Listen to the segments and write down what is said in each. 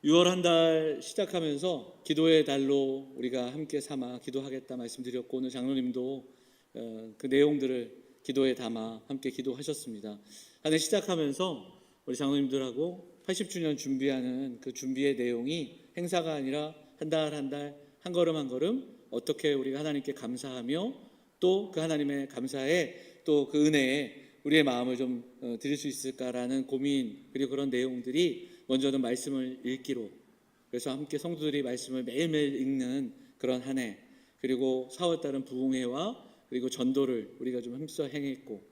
6월 한 달 시작하면서 기도의 달로 우리가 함께 삼아 기도하겠다 말씀드렸고, 오늘 장로님도 그 내용들을 기도에 담아 함께 기도하셨습니다. 한 해 시작하면서 우리 장로님들하고 80주년 준비하는 그 준비의 내용이 행사가 아니라 한 달 한 달 한 걸음 한 걸음 어떻게 우리가 하나님께 감사하며 또 그 하나님의 감사에 또 그 은혜에 우리의 마음을 좀 드릴 수 있을까라는 고민, 그리고 그런 내용들이 먼저는 말씀을 읽기로, 그래서 함께 성도들이 말씀을 매일매일 읽는 그런 한 해, 그리고 4월달은 부흥회와 그리고 전도를 우리가 좀 힘써 행했고,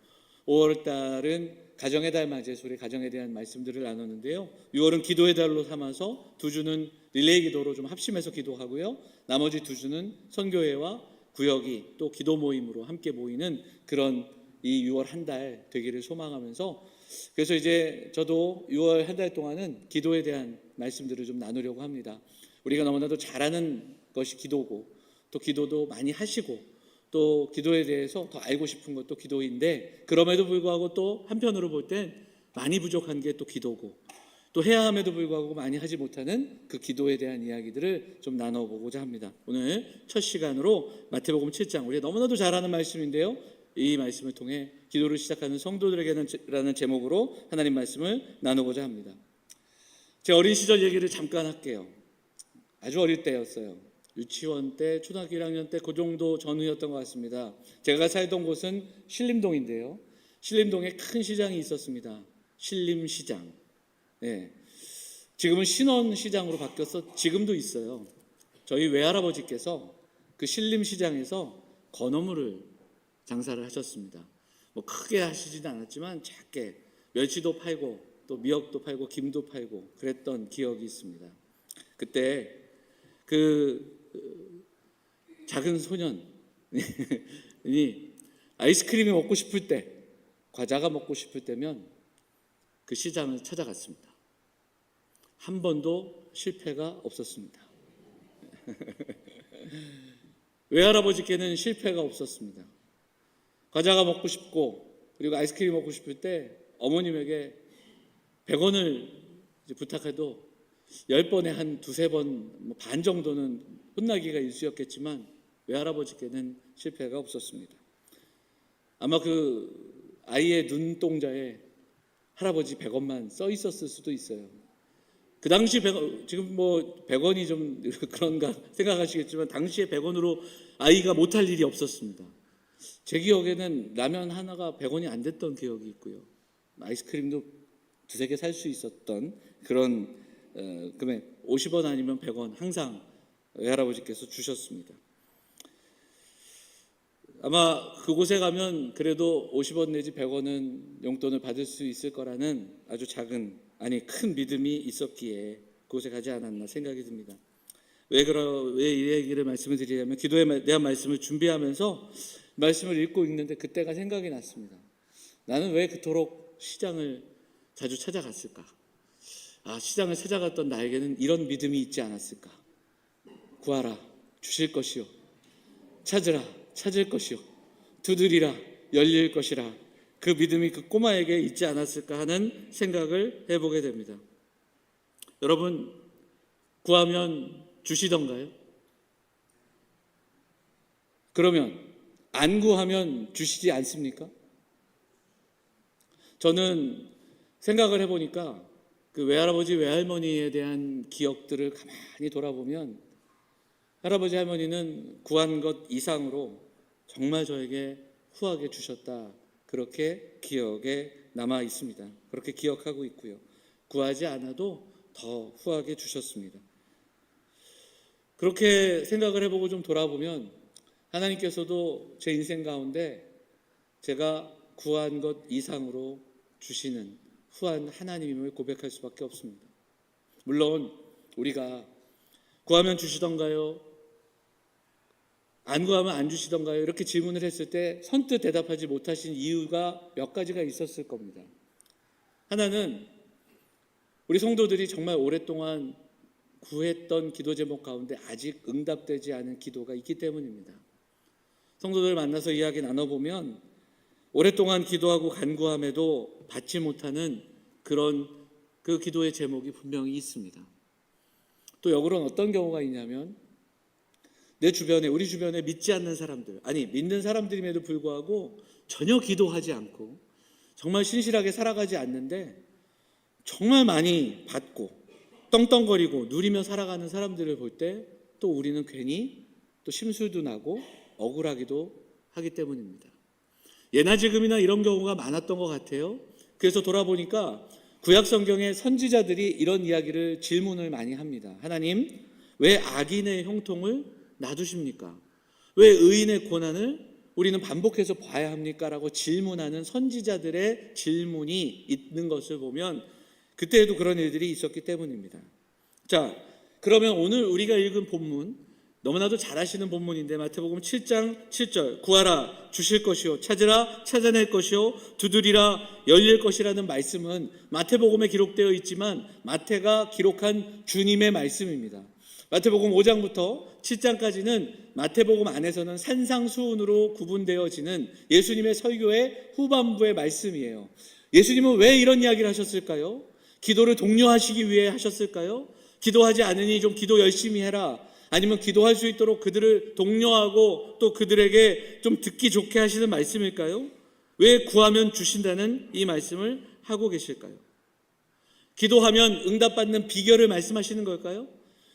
5월달은 가정의 달 맞이해서 우리 가정에 대한 말씀들을 나눴는데요. 6월은 기도의 달로 삼아서 두 주는 릴레이 기도로 좀 합심해서 기도하고요, 나머지 두 주는 선교회와 구역이 또 기도 모임으로 함께 모이는 그런 이 6월 한 달 되기를 소망하면서, 그래서 이제 저도 6월 한 달 동안은 기도에 대한 말씀들을 좀 나누려고 합니다. 우리가 너무나도 잘하는 것이 기도고, 또 기도도 많이 하시고, 또 기도에 대해서 더 알고 싶은 것도 기도인데, 그럼에도 불구하고 또 한편으로 볼 땐 많이 부족한 게 또 기도고, 또 해야 함에도 불구하고 많이 하지 못하는 그 기도에 대한 이야기들을 좀 나눠보고자 합니다. 오늘 첫 시간으로 마태복음 7장, 우리가 너무나도 잘하는 말씀인데요, 이 말씀을 통해 기도를 시작하는 성도들에게는 라는 제목으로 하나님 말씀을 나누고자 합니다. 제 어린 시절 얘기를 잠깐 할게요. 아주 어릴 때였어요. 유치원 때, 초등학교 1학년 때 그 정도 전후였던 것 같습니다. 제가 살던 곳은 신림동인데요, 신림동에 큰 시장이 있었습니다. 신림시장. 네. 지금은 신원시장으로 바뀌어서 지금도 있어요. 저희 외할아버지께서 그 신림시장에서 건어물을 장사를 하셨습니다. 뭐 크게 하시지는 않았지만 작게 멸치도 팔고 또 미역도 팔고 김도 팔고 그랬던 기억이 있습니다. 그때 그 작은 소년이 아이스크림이 먹고 싶을 때, 과자가 먹고 싶을 때면 그 시장을 찾아갔습니다. 한 번도 실패가 없었습니다. 외할아버지께는 실패가 없었습니다. 과자가 먹고 싶고 그리고 아이스크림 먹고 싶을 때 어머님에게 100원을 부탁해도 10번에 한 두세 번 반 정도는 혼나기가 일쑤였겠지만 외할아버지께는 실패가 없었습니다. 아마 그 아이의 눈동자에 할아버지 100원만 써 있었을 수도 있어요. 그 당시 100원, 지금 뭐 100원이 좀 그런가 생각하시겠지만 당시에 100원으로 아이가 못할 일이 없었습니다. 제 기억에는 라면 하나가 100원이 안 됐던 기억이 있고요, 아이스크림도 두세 개 살 수 있었던 그런 금액, 50원 아니면 100원 항상 외할아버지께서 주셨습니다. 아마 그곳에 가면 그래도 50원 내지 100원은 용돈을 받을 수 있을 거라는 아주 작은, 아니 큰 믿음이 있었기에 그곳에 가지 않았나 생각이 듭니다. 왜 이 얘기를 말씀을 드리냐면, 기도에 대한 말씀을 준비하면서 말씀을 읽고 있는데 그때가 생각이 났습니다. 나는 왜 그토록 시장을 자주 찾아갔을까? 시장을 찾아갔던 나에게는 이런 믿음이 있지 않았을까? 구하라, 주실 것이요. 찾으라, 찾을 것이요. 두드리라, 열릴 것이라. 그 믿음이 그 꼬마에게 있지 않았을까 하는 생각을 해보게 됩니다. 여러분, 구하면 주시던가요? 그러면 안 구하면 주시지 않습니까? 저는 생각을 해보니까 그 외할아버지 외할머니에 대한 기억들을 가만히 돌아보면 할아버지 할머니는 구한 것 이상으로 정말 저에게 후하게 주셨다, 그렇게 기억에 남아 있습니다. 그렇게 기억하고 있고요, 구하지 않아도 더 후하게 주셨습니다. 그렇게 생각을 해보고 좀 돌아보면 하나님께서도 제 인생 가운데 제가 구한 것 이상으로 주시는 후한 하나님임을 고백할 수밖에 없습니다. 물론 우리가 구하면 주시던가요? 안 구하면 안 주시던가요? 이렇게 질문을 했을 때 선뜻 대답하지 못하신 이유가 몇 가지가 있었을 겁니다. 하나는 우리 성도들이 정말 오랫동안 구했던 기도 제목 가운데 아직 응답되지 않은 기도가 있기 때문입니다. 성도들 만나서 이야기 나눠보면 오랫동안 기도하고 간구함에도 받지 못하는 그런 그 기도의 제목이 분명히 있습니다. 또 역으로는 어떤 경우가 있냐면 내 주변에, 우리 주변에 믿지 않는 사람들, 아니 믿는 사람들임에도 불구하고 전혀 기도하지 않고 정말 신실하게 살아가지 않는데 정말 많이 받고 떵떵거리고 누리며 살아가는 사람들을 볼 때 또 우리는 괜히 또 심술도 나고 억울하기도 하기 때문입니다. 예나 지금이나 이런 경우가 많았던 것 같아요. 그래서 돌아보니까 구약 성경의 선지자들이 이런 이야기를 질문을 많이 합니다. 하나님, 왜 악인의 형통을 놔두십니까? 왜 의인의 고난을 우리는 반복해서 봐야 합니까? 라고 질문하는 선지자들의 질문이 있는 것을 보면 그때에도 그런 일들이 있었기 때문입니다. 자, 그러면 오늘 우리가 읽은 본문, 너무나도 잘 아시는 본문인데 마태복음 7장 7절, 구하라 주실 것이요, 찾으라 찾아낼 것이요, 두드리라 열릴 것이라는 말씀은 마태복음에 기록되어 있지만 마태가 기록한 주님의 말씀입니다. 마태복음 5장부터 7장까지는 마태복음 안에서는 산상수훈으로 구분되어지는 예수님의 설교의 후반부의 말씀이에요. 예수님은 왜 이런 이야기를 하셨을까요? 기도를 독려하시기 위해 하셨을까요? 기도하지 않으니 좀 기도 열심히 해라, 아니면 기도할 수 있도록 그들을 독려하고 또 그들에게 좀 듣기 좋게 하시는 말씀일까요? 왜 구하면 주신다는 이 말씀을 하고 계실까요? 기도하면 응답받는 비결을 말씀하시는 걸까요?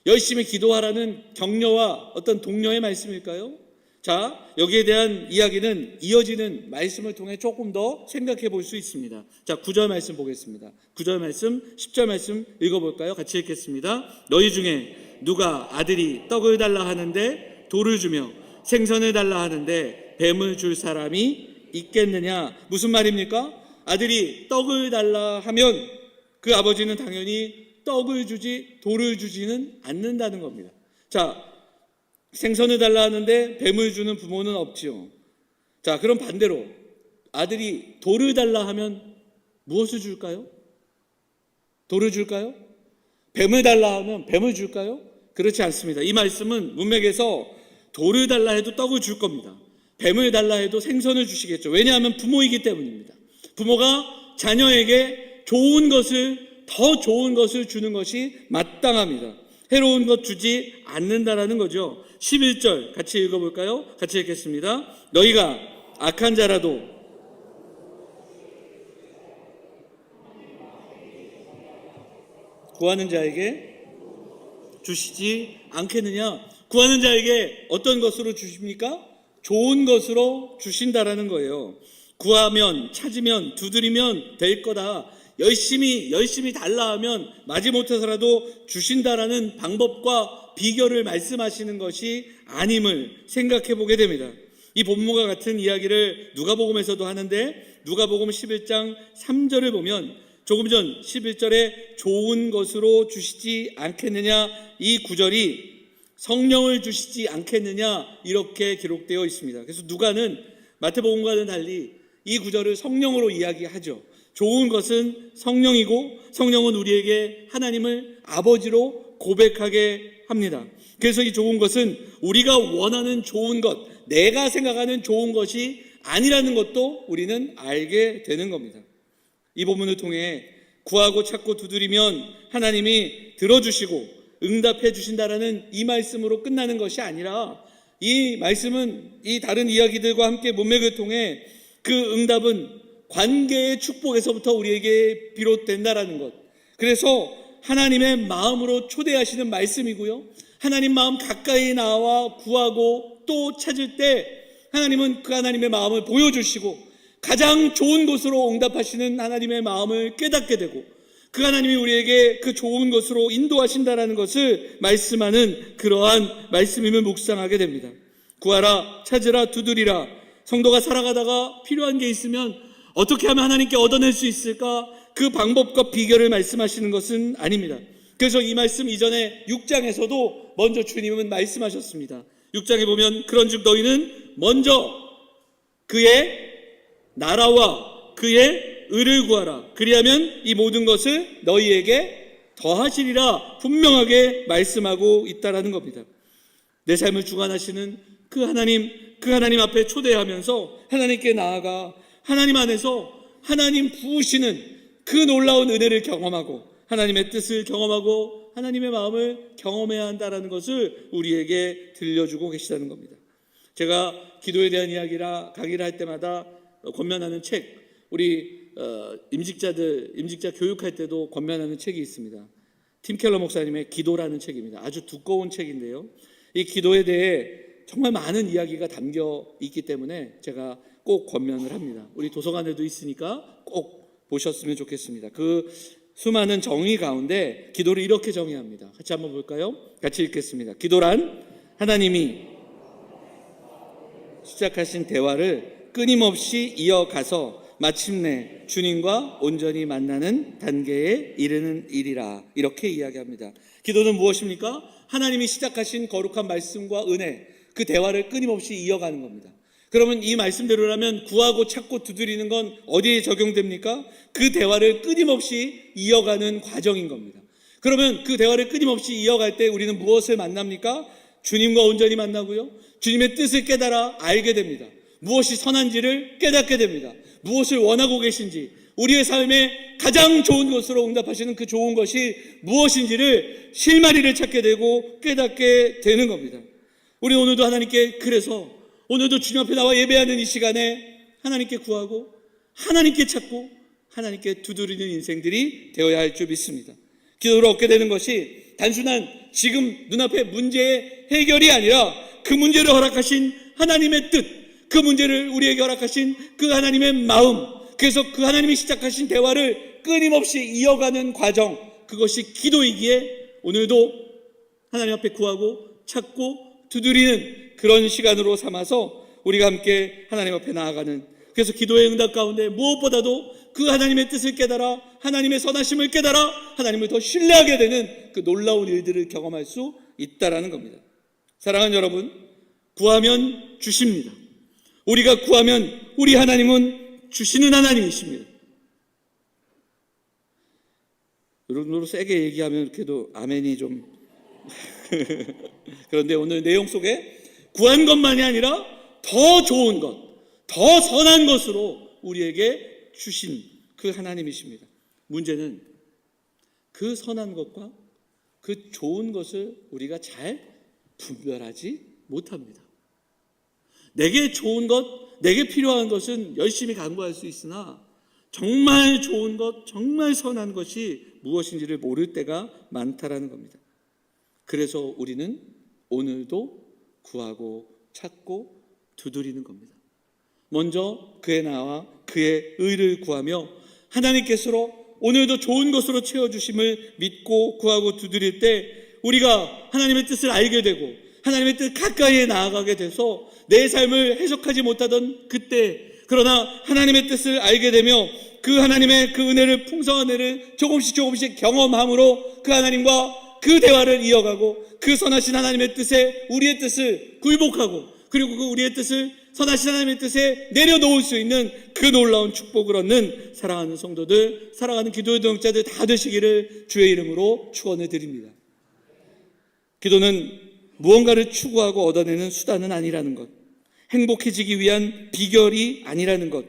열심히 기도하라는 격려와 어떤 독려의 말씀일까요? 자, 여기에 대한 이야기는 이어지는 말씀을 통해 조금 더 생각해 볼 수 있습니다. 자, 9절 말씀 보겠습니다. 9절 말씀, 10절 말씀 읽어볼까요? 같이 읽겠습니다. 너희 중에 누가 아들이 떡을 달라 하는데 돌을 주며 생선을 달라 하는데 뱀을 줄 사람이 있겠느냐? 무슨 말입니까? 아들이 떡을 달라 하면 그 아버지는 당연히 떡을 주지 돌을 주지는 않는다는 겁니다. 자, 생선을 달라 하는데 뱀을 주는 부모는 없지요. 자, 그럼 반대로 아들이 돌을 달라 하면 무엇을 줄까요? 돌을 줄까요? 뱀을 달라 하면 뱀을 줄까요? 그렇지 않습니다. 이 말씀은 문맥에서 돌을 달라 해도 떡을 줄 겁니다. 뱀을 달라 해도 생선을 주시겠죠. 왜냐하면 부모이기 때문입니다. 부모가 자녀에게 좋은 것을, 더 좋은 것을 주는 것이 마땅합니다. 해로운 것 주지 않는다라는 거죠. 11절 같이 읽어볼까요? 같이 읽겠습니다. 너희가 악한 자라도 구하는 자에게 주시지 않겠느냐? 구하는 자에게 어떤 것으로 주십니까? 좋은 것으로 주신다라는 거예요. 구하면, 찾으면, 두드리면 될 거다. 열심히 달라 하면 마지못해서라도 주신다라는 방법과 비결을 말씀하시는 것이 아님을 생각해 보게 됩니다. 이 본문과 같은 이야기를 누가복음에서도 하는데 누가복음 11장 3절을 보면 조금 전 11절에 좋은 것으로 주시지 않겠느냐, 이 구절이 성령을 주시지 않겠느냐 이렇게 기록되어 있습니다. 그래서 누가는 마태복음과는 달리 이 구절을 성령으로 이야기하죠. 좋은 것은 성령이고 성령은 우리에게 하나님을 아버지로 고백하게 합니다. 그래서 이 좋은 것은 우리가 원하는 좋은 것, 내가 생각하는 좋은 것이 아니라는 것도 우리는 알게 되는 겁니다. 이 본문을 통해 구하고 찾고 두드리면 하나님이 들어주시고 응답해 주신다라는 이 말씀으로 끝나는 것이 아니라 이 말씀은 이 다른 이야기들과 함께 문맥을 통해 그 응답은 관계의 축복에서부터 우리에게 비롯된다라는 것. 그래서 하나님의 마음으로 초대하시는 말씀이고요. 하나님 마음 가까이 나와 구하고 또 찾을 때 하나님은 그 하나님의 마음을 보여주시고 가장 좋은 것으로 응답하시는 하나님의 마음을 깨닫게 되고 그 하나님이 우리에게 그 좋은 것으로 인도하신다라는 것을 말씀하는 그러한 말씀임을 묵상하게 됩니다. 구하라, 찾으라, 두드리라. 성도가 살아가다가 필요한 게 있으면 어떻게 하면 하나님께 얻어낼 수 있을까? 그 방법과 비결을 말씀하시는 것은 아닙니다. 그래서 이 말씀 이전에 6장에서도 먼저 주님은 말씀하셨습니다. 6장에 보면 그런즉 너희는 먼저 그의 나라와 그의 의를 구하라. 그리하면 이 모든 것을 너희에게 더하시리라 분명하게 말씀하고 있다라는 겁니다. 내 삶을 주관하시는 그 하나님 앞에 초대하면서 하나님께 나아가 하나님 안에서 하나님 부으시는 그 놀라운 은혜를 경험하고 하나님의 뜻을 경험하고 하나님의 마음을 경험해야 한다라는 것을 우리에게 들려주고 계시다는 겁니다. 제가 기도에 대한 이야기라 강의를 할 때마다 권면하는 책, 우리 임직자 교육할 때도 권면하는 책이 있습니다. 팀 켈러 목사님의 기도라는 책입니다. 아주 두꺼운 책인데요, 이 기도에 대해 정말 많은 이야기가 담겨 있기 때문에 제가 꼭 권면을 합니다. 우리 도서관에도 있으니까 꼭 보셨으면 좋겠습니다. 그 수많은 정의 가운데 기도를 이렇게 정의합니다. 같이 한번 볼까요? 같이 읽겠습니다. 기도란 하나님이 시작하신 대화를 끊임없이 이어가서 마침내 주님과 온전히 만나는 단계에 이르는 일이라, 이렇게 이야기합니다. 기도는 무엇입니까? 하나님이 시작하신 거룩한 말씀과 은혜, 그 대화를 끊임없이 이어가는 겁니다. 그러면 이 말씀대로라면 구하고 찾고 두드리는 건 어디에 적용됩니까? 그 대화를 끊임없이 이어가는 과정인 겁니다. 그러면 그 대화를 끊임없이 이어갈 때 우리는 무엇을 만납니까? 주님과 온전히 만나고요, 주님의 뜻을 깨달아 알게 됩니다. 무엇이 선한지를 깨닫게 됩니다. 무엇을 원하고 계신지, 우리의 삶에 가장 좋은 것으로 응답하시는 그 좋은 것이 무엇인지를 실마리를 찾게 되고 깨닫게 되는 겁니다. 우리 오늘도 하나님께, 그래서 오늘도 주님 앞에 나와 예배하는 이 시간에 하나님께 구하고 하나님께 찾고 하나님께 두드리는 인생들이 되어야 할 줄 믿습니다. 기도를 얻게 되는 것이 단순한 지금 눈앞의 문제의 해결이 아니라 그 문제를 허락하신 하나님의 뜻, 그 문제를 우리에게 허락하신 그 하나님의 마음, 그래서 그 하나님이 시작하신 대화를 끊임없이 이어가는 과정, 그것이 기도이기에 오늘도 하나님 앞에 구하고 찾고 두드리는 그런 시간으로 삼아서 우리가 함께 하나님 앞에 나아가는, 그래서 기도의 응답 가운데 무엇보다도 그 하나님의 뜻을 깨달아 하나님의 선하심을 깨달아 하나님을 더 신뢰하게 되는 그 놀라운 일들을 경험할 수 있다라는 겁니다. 사랑하는 여러분, 구하면 주십니다. 우리가 구하면 우리 하나님은 주시는 하나님이십니다. 여러분으로 세게 얘기하면 이렇게도 아멘이 좀 그런데 오늘 내용 속에 구한 것만이 아니라 더 좋은 것, 더 선한 것으로 우리에게 주신 그 하나님이십니다. 문제는 그 선한 것과 그 좋은 것을 우리가 잘 분별하지 못합니다. 내게 좋은 것, 내게 필요한 것은 열심히 간구할 수 있으나 정말 좋은 것, 정말 선한 것이 무엇인지를 모를 때가 많다라는 겁니다. 그래서 우리는 오늘도 구하고 찾고 두드리는 겁니다. 먼저 그의 나와 그의 의를 구하며 하나님께서로 오늘도 좋은 것으로 채워주심을 믿고 구하고 두드릴 때 우리가 하나님의 뜻을 알게 되고 하나님의 뜻 가까이에 나아가게 돼서 내 삶을 해석하지 못하던 그때, 그러나 하나님의 뜻을 알게 되며 그 하나님의 그 은혜를, 풍성한 은혜를 조금씩 경험함으로 그 하나님과 그 대화를 이어가고 그 선하신 하나님의 뜻에 우리의 뜻을 굴복하고 그리고 그 우리의 뜻을 선하신 하나님의 뜻에 내려놓을 수 있는 그 놀라운 축복을 얻는 사랑하는 성도들, 사랑하는 기도의 동역자들 다 되시기를 주의 이름으로 축원을 드립니다. 기도는 무언가를 추구하고 얻어내는 수단은 아니라는 것, 행복해지기 위한 비결이 아니라는 것,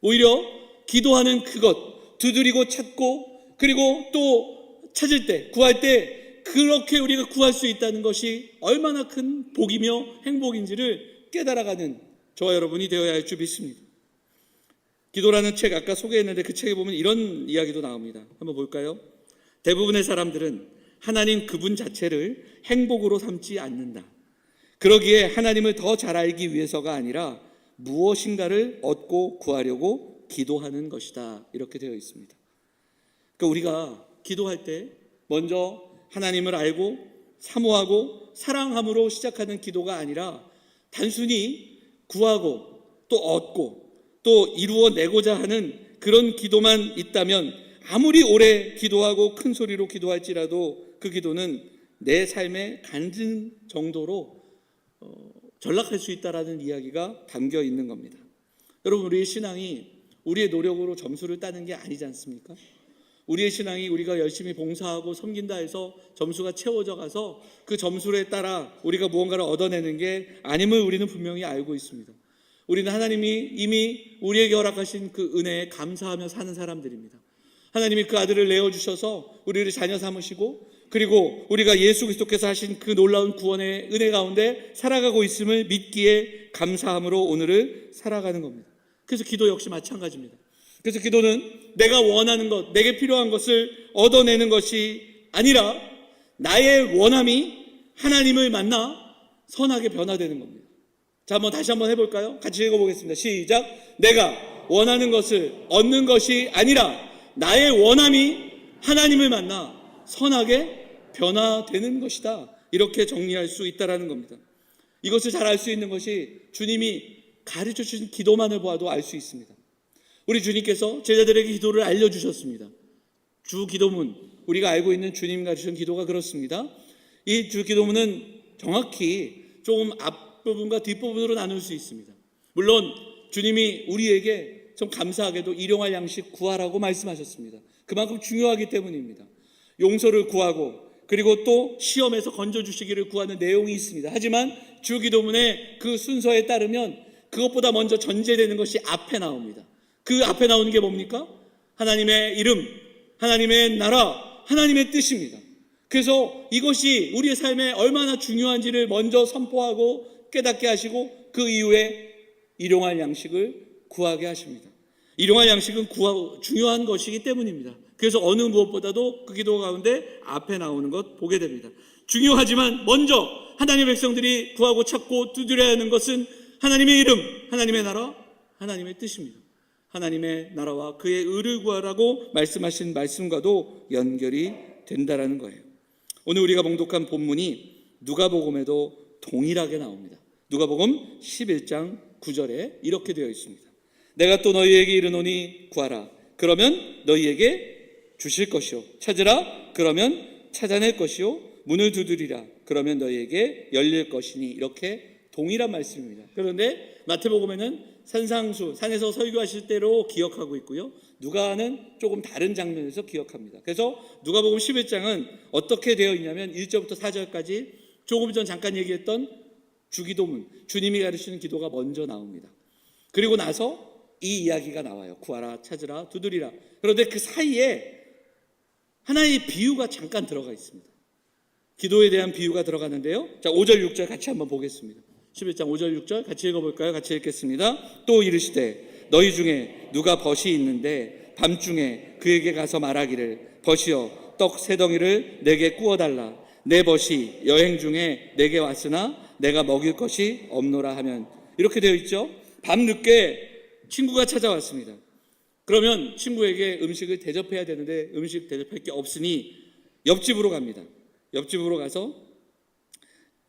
오히려 기도하는 그것, 두드리고 찾고 그리고 또 찾을 때, 구할 때 그렇게 우리가 구할 수 있다는 것이 얼마나 큰 복이며 행복인지를 깨달아가는 저와 여러분이 되어야 할 줄 믿습니다. 기도라는 책, 아까 소개했는데 그 책에 보면 이런 이야기도 나옵니다. 한번 볼까요? 대부분의 사람들은 하나님 그분 자체를 행복으로 삼지 않는다. 그러기에 하나님을 더 잘 알기 위해서가 아니라 무엇인가를 얻고 구하려고 기도하는 것이다. 이렇게 되어 있습니다. 그러니까 우리가 기도할 때 먼저 하나님을 알고 사모하고 사랑함으로 시작하는 기도가 아니라 단순히 구하고 또 얻고 또 이루어내고자 하는 그런 기도만 있다면 아무리 오래 기도하고 큰 소리로 기도할지라도 그 기도는 내 삶의 간증 정도로 전락할 수 있다라는 이야기가 담겨 있는 겁니다. 여러분, 우리의 신앙이 우리의 노력으로 점수를 따는 게 아니지 않습니까? 우리의 신앙이 우리가 열심히 봉사하고 섬긴다 해서 점수가 채워져 가서 그 점수에 따라 우리가 무언가를 얻어내는 게 아님을 우리는 분명히 알고 있습니다. 우리는 하나님이 이미 우리에게 허락하신 그 은혜에 감사하며 사는 사람들입니다. 하나님이 그 아들을 내어주셔서 우리를 자녀 삼으시고 그리고 우리가 예수 그리스도께서 하신 그 놀라운 구원의 은혜 가운데 살아가고 있음을 믿기에 감사함으로 오늘을 살아가는 겁니다. 그래서 기도 역시 마찬가지입니다. 그래서 기도는 내가 원하는 것, 내게 필요한 것을 얻어내는 것이 아니라 나의 원함이 하나님을 만나 선하게 변화되는 겁니다. 자, 다시 한번 해볼까요? 같이 읽어보겠습니다. 시작. 내가 원하는 것을 얻는 것이 아니라 나의 원함이 하나님을 만나 선하게 변화되는 것이다. 이렇게 정리할 수 있다라는 겁니다. 이것을 잘 알 수 있는 것이 주님이 가르쳐 주신 기도만을 보아도 알 수 있습니다. 우리 주님께서 제자들에게 기도를 알려주셨습니다. 주 기도문, 우리가 알고 있는 주님 가르치신 기도가 그렇습니다. 이 주 기도문은 정확히 조금 앞부분과 뒷부분으로 나눌 수 있습니다. 물론 주님이 우리에게 좀 감사하게도 일용할 양식 구하라고 말씀하셨습니다. 그만큼 중요하기 때문입니다. 용서를 구하고 그리고 또 시험에서 건져주시기를 구하는 내용이 있습니다. 하지만 주 기도문의 그 순서에 따르면 그것보다 먼저 전제되는 것이 앞에 나옵니다. 그 앞에 나오는 게 뭡니까? 하나님의 이름, 하나님의 나라, 하나님의 뜻입니다. 그래서 이것이 우리의 삶에 얼마나 중요한지를 먼저 선포하고 깨닫게 하시고 그 이후에 일용할 양식을 구하게 하십니다. 일용할 양식은 중요한 것이기 때문입니다. 그래서 어느 무엇보다도 그 기도 가운데 앞에 나오는 것 보게 됩니다. 중요하지만 먼저 하나님의 백성들이 구하고 찾고 두드려야 하는 것은 하나님의 이름, 하나님의 나라, 하나님의 뜻입니다. 하나님의 나라와 그의 의를 구하라고 말씀하신 말씀과도 연결이 된다라는 거예요. 오늘 우리가 봉독한 본문이 누가복음에도 동일하게 나옵니다. 누가복음 11장 9절에 이렇게 되어 있습니다. 내가 또 너희에게 이르노니 구하라. 그러면 너희에게 주실 것이요. 찾으라. 그러면 찾아낼 것이요. 문을 두드리라. 그러면 너희에게 열릴 것이니. 이렇게 동일한 말씀입니다. 그런데 마태복음에는 산상수, 산에서 설교하실 때로 기억하고 있고요. 누가는 조금 다른 장면에서 기억합니다. 그래서 누가복음 11장은 어떻게 되어 있냐면 1절부터 4절까지 조금 전 잠깐 얘기했던 주기도문, 주님이 가르치는 기도가 먼저 나옵니다. 그리고 나서 이 이야기가 나와요. 구하라, 찾으라, 두드리라. 그런데 그 사이에 하나의 비유가 잠깐 들어가 있습니다. 기도에 대한 비유가 들어가는데요. 자, 5절, 6절 같이 한번 보겠습니다. 11장 5절, 6절 같이 읽어볼까요? 같이 읽겠습니다. 또 이르시되 너희 중에 누가 벗이 있는데 밤중에 그에게 가서 말하기를 벗이여 떡 세 덩이를 내게 구워달라. 내 벗이 여행 중에 내게 왔으나 내가 먹일 것이 없노라 하면. 이렇게 되어 있죠. 밤늦게 친구가 찾아왔습니다. 그러면 친구에게 음식을 대접해야 되는데 음식 대접할 게 없으니 옆집으로 갑니다. 옆집으로 가서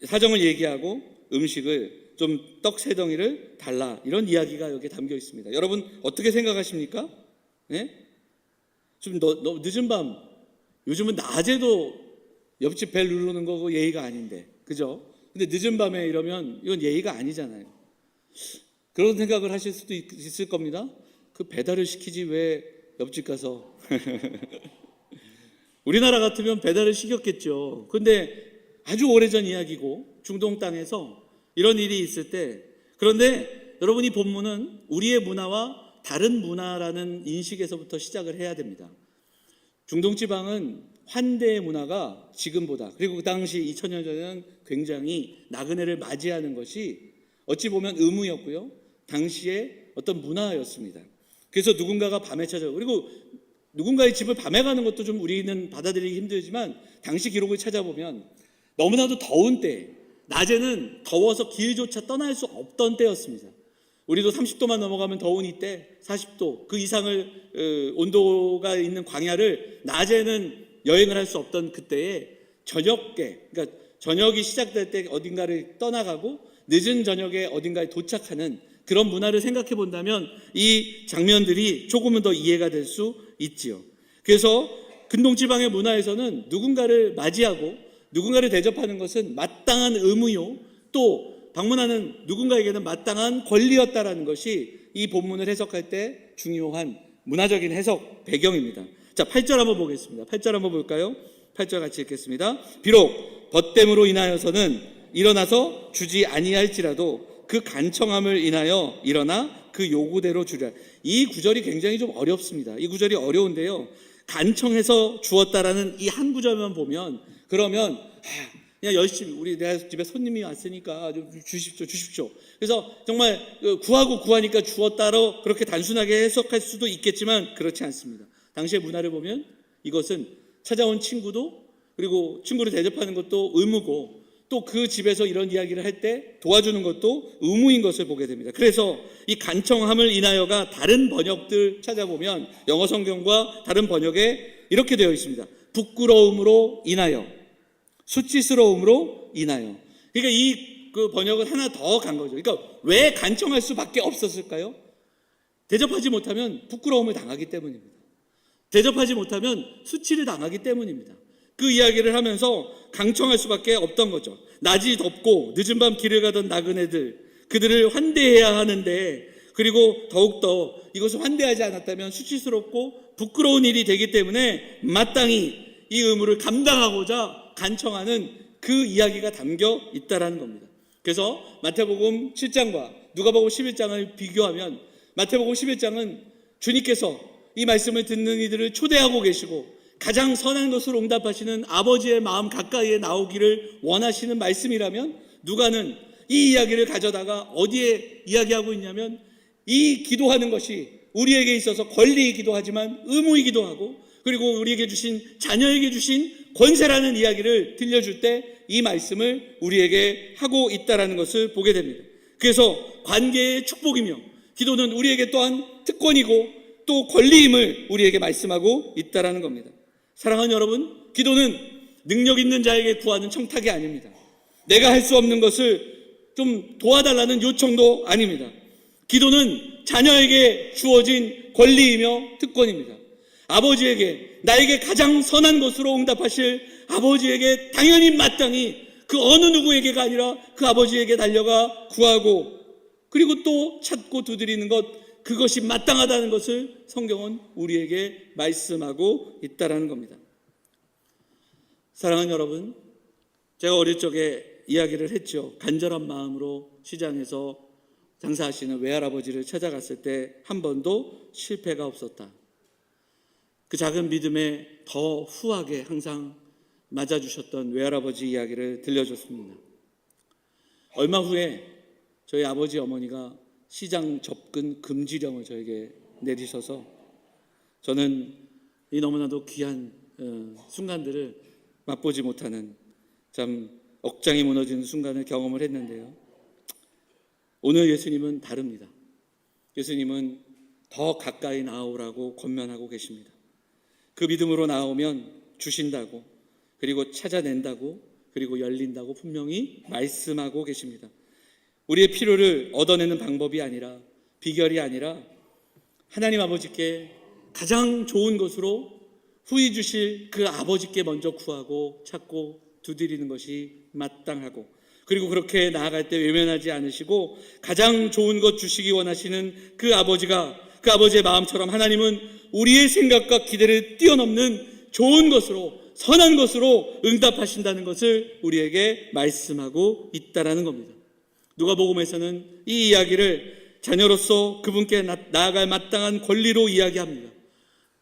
사정을 얘기하고 음식을 좀 떡 세 덩이를 달라. 이런 이야기가 여기에 담겨 있습니다. 여러분 어떻게 생각하십니까? 네? 좀 늦은 밤, 요즘은 낮에도 옆집 벨 누르는 거고 예의가 아닌데, 그죠? 근데 늦은 밤에 이러면 이건 예의가 아니잖아요. 그런 생각을 하실 수도 있을 겁니다. 그 배달을 시키지 왜 옆집 가서 우리나라 같으면 배달을 시켰겠죠. 근데 아주 오래전 이야기고 중동 땅에서 이런 일이 있을 때, 그런데 여러분 이 본문은 우리의 문화와 다른 문화라는 인식에서부터 시작을 해야 됩니다. 중동 지방은 환대의 문화가 지금보다, 그리고 그 당시 2000년 전에는 굉장히 나그네를 맞이하는 것이 어찌 보면 의무였고요. 당시의 어떤 문화였습니다. 그래서 누군가가 밤에 찾아오고, 그리고 누군가의 집을 밤에 가는 것도 좀 우리는 받아들이기 힘들지만 당시 기록을 찾아보면 너무나도 더운 때, 낮에는 더워서 길조차 떠날 수 없던 때였습니다. 우리도 30도만 넘어가면 더운 이때 40도 그 이상을 온도가 있는 광야를 낮에는 여행을 할 수 없던 그때에 저녁에, 그러니까 저녁이 시작될 때 어딘가를 떠나가고 늦은 저녁에 어딘가에 도착하는 그런 문화를 생각해 본다면 이 장면들이 조금은 더 이해가 될 수 있지요. 그래서 근동지방의 문화에서는 누군가를 맞이하고 누군가를 대접하는 것은 마땅한 의무요, 또 방문하는 누군가에게는 마땅한 권리였다라는 것이 이 본문을 해석할 때 중요한 문화적인 해석 배경입니다. 자, 8절 한번 보겠습니다. 8절 한번 볼까요? 8절 같이 읽겠습니다. 비록 벗됨으로 인하여서는 일어나서 주지 아니할지라도 그 간청함을 인하여 일어나 그 요구대로 주랴. 이 구절이 굉장히 좀 어렵습니다. 이 구절이 어려운데요. 간청해서 주었다라는 이 한 구절만 보면, 그러면 그냥 열심히 우리 내 집에 손님이 왔으니까 좀 주십시오. 그래서 정말 구하고 구하니까 주었다로 그렇게 단순하게 해석할 수도 있겠지만 그렇지 않습니다. 당시의 문화를 보면 이것은 찾아온 친구도, 그리고 친구를 대접하는 것도 의무고, 또 그 집에서 이런 이야기를 할 때 도와주는 것도 의무인 것을 보게 됩니다. 그래서 이 간청함을 인하여가 다른 번역들 찾아보면 영어 성경과 다른 번역에 이렇게 되어 있습니다. 부끄러움으로 인하여, 수치스러움으로 인하여. 그러니까 그 번역은 하나 더 간 거죠. 그러니까 왜 간청할 수밖에 없었을까요? 대접하지 못하면 부끄러움을 당하기 때문입니다. 대접하지 못하면 수치를 당하기 때문입니다. 그 이야기를 하면서 강청할 수밖에 없던 거죠. 낮이 덥고 늦은 밤 길을 가던 나그네들, 그들을 환대해야 하는데, 그리고 더욱더 이것을 환대하지 않았다면 수치스럽고 부끄러운 일이 되기 때문에 마땅히 이 의무를 감당하고자 간청하는 그 이야기가 담겨 있다라는 겁니다. 그래서 마태복음 7장과 누가복음 11장을 비교하면 마태복음 11장은 주님께서 이 말씀을 듣는 이들을 초대하고 계시고 가장 선한 것으로 응답하시는 아버지의 마음 가까이에 나오기를 원하시는 말씀이라면, 누가는 이 이야기를 가져다가 어디에 이야기하고 있냐면 이 기도하는 것이 우리에게 있어서 권리이기도 하지만 의무이기도 하고, 그리고 우리에게 주신 자녀에게 주신 권세라는 이야기를 들려줄 때 이 말씀을 우리에게 하고 있다는 것을 보게 됩니다. 그래서 관계의 축복이며 기도는 우리에게 또한 특권이고 또 권리임을 우리에게 말씀하고 있다는 겁니다. 사랑하는 여러분, 기도는 능력 있는 자에게 구하는 청탁이 아닙니다. 내가 할 수 없는 것을 좀 도와달라는 요청도 아닙니다. 기도는 자녀에게 주어진 권리이며 특권입니다. 아버지에게, 나에게 가장 선한 것으로 응답하실 아버지에게 당연히 마땅히 그 어느 누구에게가 아니라 그 아버지에게 달려가 구하고, 그리고 또 찾고 두드리는 것, 그것이 마땅하다는 것을 성경은 우리에게 말씀하고 있다는 겁니다. 사랑하는 여러분, 제가 어릴 적에 이야기를 했죠. 간절한 마음으로 시장에서 장사하시는 외할아버지를 찾아갔을 때 한 번도 실패가 없었다. 그 작은 믿음에 더 후하게 항상 맞아주셨던 외할아버지 이야기를 들려줬습니다. 얼마 후에 저희 아버지 어머니가 시장 접근 금지령을 저에게 내리셔서 저는 이 너무나도 귀한 순간들을 맛보지 못하는 참 억장이 무너지는 순간을 경험을 했는데요. 오늘 예수님은 다릅니다. 예수님은 더 가까이 나오라고 권면하고 계십니다. 그 믿음으로 나오면 주신다고, 그리고 찾아낸다고, 그리고 열린다고 분명히 말씀하고 계십니다. 우리의 필요를 얻어내는 방법이 아니라, 비결이 아니라 하나님 아버지께 가장 좋은 것으로 후히 주실 그 아버지께 먼저 구하고 찾고 두드리는 것이 마땅하고, 그리고 그렇게 나아갈 때 외면하지 않으시고 가장 좋은 것 주시기 원하시는 그 아버지가, 그 아버지의 마음처럼 하나님은 우리의 생각과 기대를 뛰어넘는 좋은 것으로, 선한 것으로 응답하신다는 것을 우리에게 말씀하고 있다는 겁니다. 누가복음에서는 이 이야기를 자녀로서 그분께 나아갈 마땅한 권리로 이야기합니다.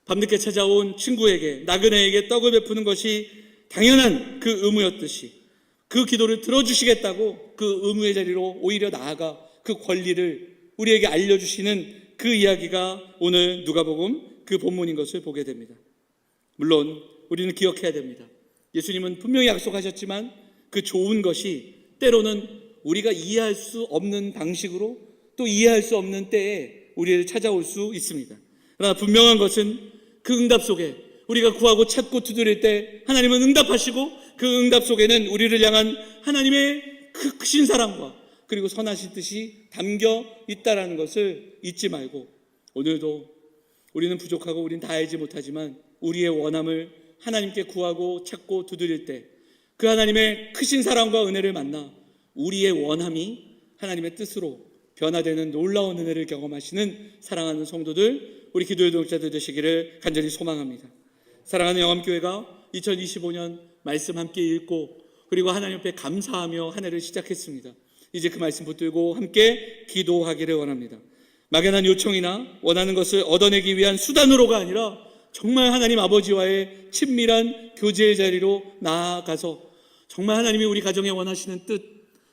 밤늦게 찾아온 친구에게, 나그네에게 떡을 베푸는 것이 당연한 그 의무였듯이 그 기도를 들어주시겠다고 그 의무의 자리로 오히려 나아가 그 권리를 우리에게 알려주시는 그 이야기가 오늘 누가복음 그 본문인 것을 보게 됩니다. 물론 우리는 기억해야 됩니다. 예수님은 분명히 약속하셨지만 그 좋은 것이 때로는 우리가 이해할 수 없는 방식으로, 또 이해할 수 없는 때에 우리를 찾아올 수 있습니다. 그러나 분명한 것은 그 응답 속에, 우리가 구하고 찾고 두드릴 때 하나님은 응답하시고, 그 응답 속에는 우리를 향한 하나님의 그 크신 사랑과 그리고 선하신 뜻이 담겨 있다는 것을 잊지 말고, 오늘도 우리는 부족하고 우리는 다 알지 못하지만 우리의 원함을 하나님께 구하고 찾고 두드릴 때 그 하나님의 크신 사랑과 은혜를 만나 우리의 원함이 하나님의 뜻으로 변화되는 놀라운 은혜를 경험하시는 사랑하는 성도들, 우리 기도의 동역자들 되시기를 간절히 소망합니다. 사랑하는 영암교회가 2025년 말씀 함께 읽고, 그리고 하나님 앞에 감사하며 한 해를 시작했습니다. 이제 그 말씀 붙들고 함께 기도하기를 원합니다. 막연한 요청이나 원하는 것을 얻어내기 위한 수단으로가 아니라 정말 하나님 아버지와의 친밀한 교제의 자리로 나아가서 정말 하나님이 우리 가정에 원하시는 뜻,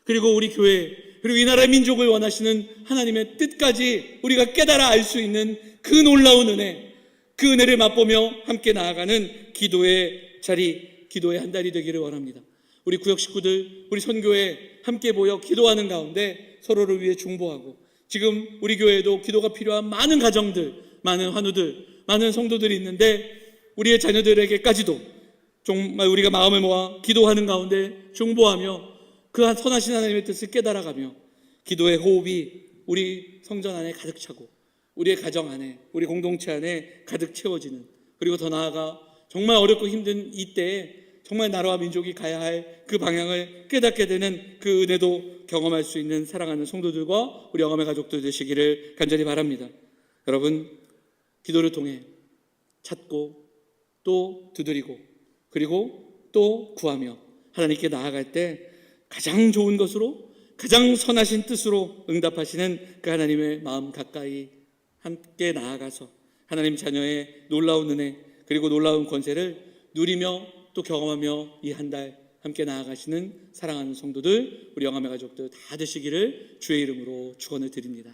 그리고 우리 교회, 그리고 이 나라 민족을 원하시는 하나님의 뜻까지 우리가 깨달아 알 수 있는 그 놀라운 은혜, 그 은혜를 맛보며 함께 나아가는 기도의 자리, 기도의 한 달이 되기를 원합니다. 우리 구역 식구들, 우리 선교회 함께 모여 기도하는 가운데 서로를 위해 중보하고, 지금 우리 교회에도 기도가 필요한 많은 가정들, 많은 환우들, 많은 성도들이 있는데 우리의 자녀들에게까지도 정말 우리가 마음을 모아 기도하는 가운데 중보하며 그 선하신 하나님의 뜻을 깨달아가며 기도의 호흡이 우리 성전 안에 가득 차고 우리의 가정 안에, 우리 공동체 안에 가득 채워지는, 그리고 더 나아가 정말 어렵고 힘든 이때에 정말 나라와 민족이 가야 할 그 방향을 깨닫게 되는 그 은혜도 경험할 수 있는 사랑하는 성도들과 우리 영감의 가족들 되시기를 간절히 바랍니다. 여러분, 기도를 통해 찾고 또 두드리고 그리고 또 구하며 하나님께 나아갈 때 가장 좋은 것으로, 가장 선하신 뜻으로 응답하시는 그 하나님의 마음 가까이 함께 나아가서 하나님 자녀의 놀라운 은혜, 그리고 놀라운 권세를 누리며 또 경험하며 이 한 달 함께 나아가시는 사랑하는 성도들, 우리 영감의 가족들 다 되시기를 주의 이름으로 축원을 드립니다.